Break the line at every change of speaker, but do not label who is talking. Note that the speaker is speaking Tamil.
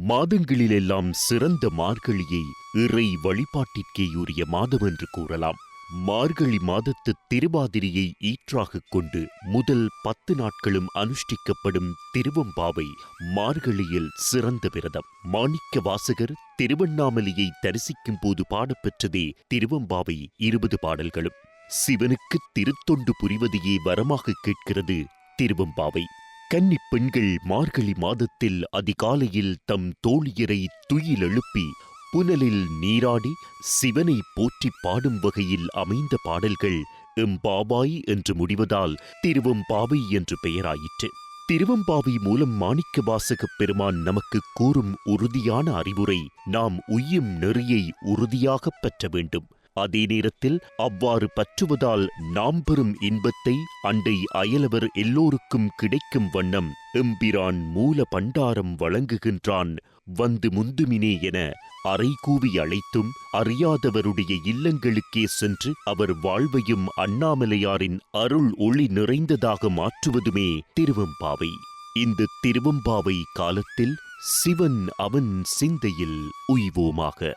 மாதங்களிலெல்லாம் சிறந்த மார்கழியை இறை வழிபாட்டிற்கேயுரிய மாதம் என்று கூறலாம். மார்கழி மாதத்து திருவாதிரையை ஈற்றாகக் கொண்டு முதல் 10 நாட்களும் அனுஷ்டிக்கப்படும் திருவெம்பாவை மார்கழியில் சிறந்த விரதம். மாணிக்க வாசகர் திருவண்ணாமலையை தரிசிக்கும் போது பாடப்பெற்றதே திருவெம்பாவை 20 பாடல்களும். சிவனுக்கு திருத்தொண்டு புரிவதையே வரமாக கேட்கிறது திருவெம்பாவை. கன்னிப் பெண்கள் மார்கழி மாதத்தில் அதிகாலையில் தம் தோழியரை துயில் எழுப்பி புனலில் நீராடி சிவனை போற்றி பாடும் வகையில் அமைந்த பாடல்கள் எம்பாவாய் என்று முடிவதால் திருவெம்பாவை என்று பெயராயிற்று. திருவெம்பாவை மூலம் மாணிக்க வாசகப் பெருமான் நமக்கு கூறும் உறுதியான அறிவுரை, நாம் உய்யும் நெறியை உறுதியாகப் பற்ற வேண்டும். அதே நேரத்தில் அவ்வாறு பற்றுவதால் நாம் பெறும் இன்பத்தை அண்டை அயலவர் எல்லோருக்கும் கிடைக்கும் வண்ணம் எம்பிரான் மூல பண்டாரம் வழங்குகின்றான் வந்து முந்துமினே என அறைகூவி அழைத்தும் அறியாதவருடைய இல்லங்களுக்கே சென்று அவர் வாழ்வையும் அண்ணாமலையாரின் அருள் ஒளி நிறைந்ததாக மாற்றுவதுமே திருவெம்பாவை. இந்த திருவெம்பாவை காலத்தில் சிவன் அவன் சிந்தையில் உய்வோமாக.